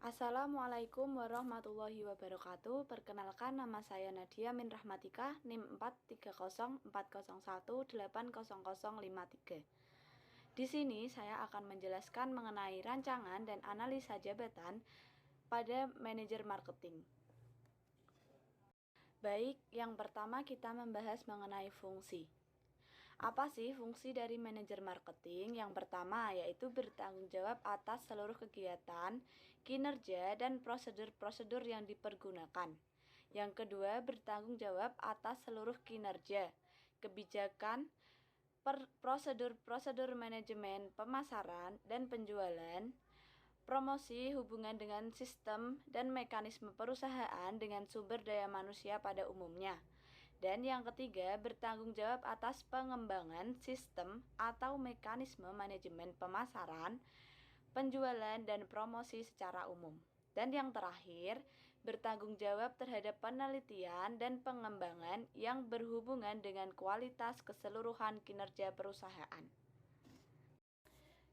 Assalamualaikum warahmatullahi wabarakatuh. Perkenalkan, nama saya Nadia Min Rahmatika, NIM 43040180053. Di sini saya akan menjelaskan mengenai rancangan dan analisa jabatan pada manajer marketing. Baik, yang pertama kita membahas mengenai fungsi. Apa sih fungsi dari manajer marketing? Yang pertama yaitu bertanggung jawab atas seluruh kegiatan, kinerja, dan prosedur-prosedur yang dipergunakan. Yang kedua, bertanggung jawab atas seluruh kinerja, kebijakan, prosedur-prosedur manajemen pemasaran dan penjualan, promosi hubungan dengan sistem dan mekanisme perusahaan dengan sumber daya manusia pada umumnya. Dan yang ketiga, bertanggung jawab atas pengembangan sistem atau mekanisme manajemen pemasaran, penjualan, dan promosi secara umum. Dan yang terakhir, bertanggung jawab terhadap penelitian dan pengembangan yang berhubungan dengan kualitas keseluruhan kinerja perusahaan.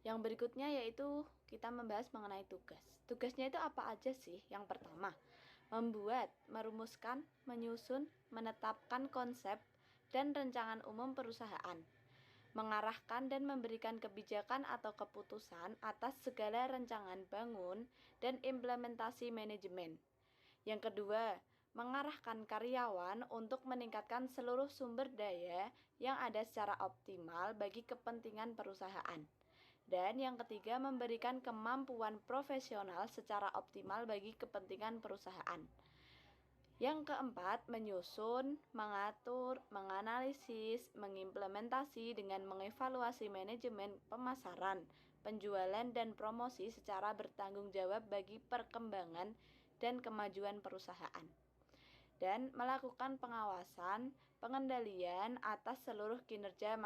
Yang berikutnya yaitu kita membahas mengenai tugas. Tugasnya itu apa aja sih? Yang pertama, membuat, merumuskan, menyusun, menetapkan konsep dan rancangan umum perusahaan, mengarahkan dan memberikan kebijakan atau keputusan atas segala rancangan bangun dan implementasi manajemen. Yang kedua, mengarahkan karyawan untuk meningkatkan seluruh sumber daya yang ada secara optimal bagi kepentingan perusahaan. Dan yang ketiga, memberikan kemampuan profesional secara optimal bagi kepentingan perusahaan. Yang keempat, menyusun, mengatur, menganalisis, mengimplementasi dengan mengevaluasi manajemen pemasaran, penjualan, dan promosi secara bertanggung jawab bagi perkembangan dan kemajuan perusahaan. Dan melakukan pengawasan, pengendalian atas seluruh kinerja.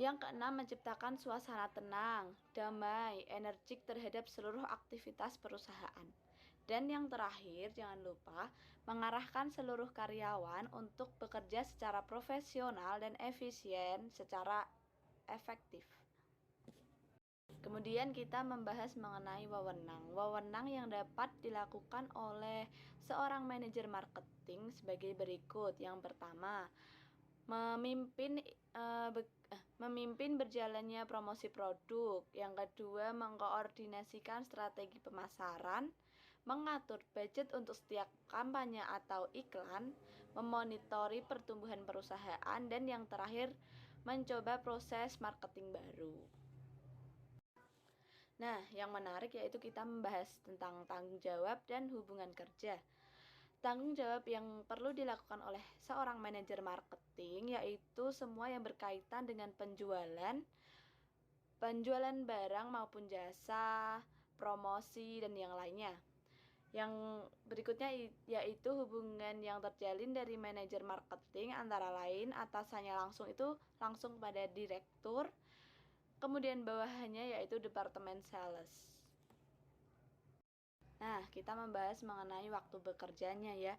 Yang keenam, menciptakan suasana tenang, damai, energik terhadap seluruh aktivitas perusahaan. Dan yang terakhir, jangan lupa mengarahkan seluruh karyawan untuk bekerja secara profesional dan efisien secara efektif. Kemudian kita membahas mengenai wewenang. Wewenang yang dapat dilakukan oleh seorang manajer marketing sebagai berikut. Yang pertama, memimpin berjalannya promosi produk. Yang kedua, mengkoordinasikan strategi pemasaran, mengatur budget untuk setiap kampanye atau iklan, memonitori pertumbuhan perusahaan, dan yang terakhir, mencoba proses marketing baru. Nah, yang menarik yaitu kita membahas tentang tanggung jawab dan hubungan kerja. Tanggung jawab yang perlu dilakukan oleh seorang manajer marketing yaitu semua yang berkaitan dengan penjualan barang maupun jasa, promosi, dan yang lainnya. Yang berikutnya yaitu hubungan yang terjalin dari manajer marketing antara lain atasannya langsung pada direktur, kemudian bawahannya yaitu departemen sales. Nah, kita membahas mengenai waktu bekerjanya ya.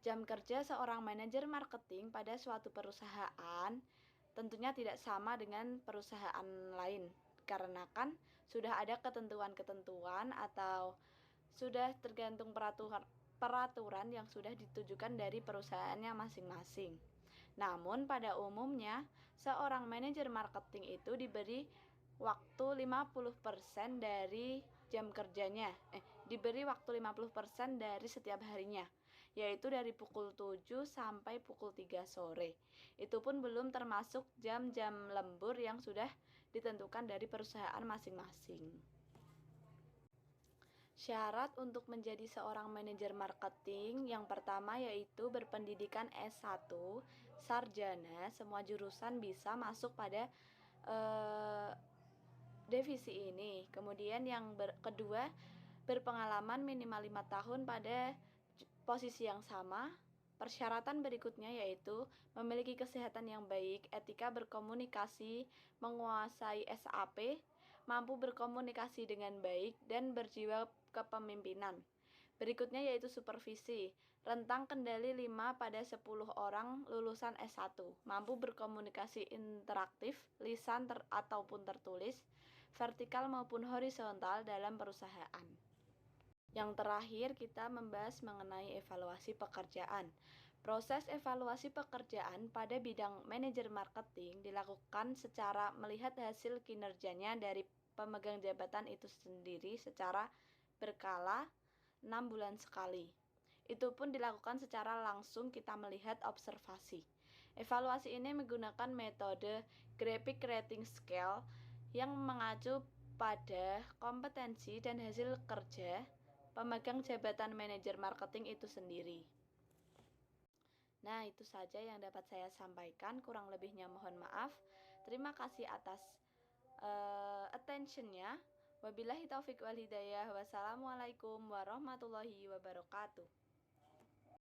Jam kerja seorang manajer marketing pada suatu perusahaan tentunya tidak sama dengan perusahaan lain, karena kan sudah ada ketentuan-ketentuan atau sudah tergantung peraturan yang sudah ditujukan dari perusahaannya masing-masing. Namun pada umumnya seorang manajer marketing itu diberi waktu 50% dari jam kerjanya. Diberi waktu 50% dari setiap harinya, yaitu dari pukul 7 sampai pukul 3 sore. Itu pun belum termasuk jam-jam lembur yang sudah ditentukan dari perusahaan masing-masing. Syarat untuk menjadi seorang manajer marketing yang pertama yaitu berpendidikan S1, sarjana, semua jurusan bisa masuk pada divisi ini. Kemudian yang kedua, berpengalaman minimal 5 tahun pada posisi yang sama. Persyaratan berikutnya yaitu memiliki kesehatan yang baik, etika berkomunikasi, menguasai SAP, mampu berkomunikasi dengan baik, dan berjiwa kepemimpinan. Berikutnya yaitu supervisi, rentang kendali 5 pada 10 orang lulusan S1, mampu berkomunikasi interaktif, lisan ataupun tertulis, vertikal maupun horizontal dalam perusahaan. Yang terakhir, kita membahas mengenai evaluasi pekerjaan. Proses evaluasi pekerjaan pada bidang manajer marketing dilakukan secara melihat hasil kinerjanya dari pemegang jabatan itu sendiri secara berkala 6 bulan sekali. Itu pun dilakukan secara langsung, kita melihat observasi. Evaluasi ini menggunakan metode Graphic Rating Scale yang mengacu pada kompetensi dan hasil kerja pemegang jabatan manajer marketing itu sendiri. Nah, itu saja yang dapat saya sampaikan. Kurang lebihnya mohon maaf. Terima kasih atas attention-nya. Wabillahi taufik wal hidayah. Wassalamualaikum warahmatullahi wabarakatuh.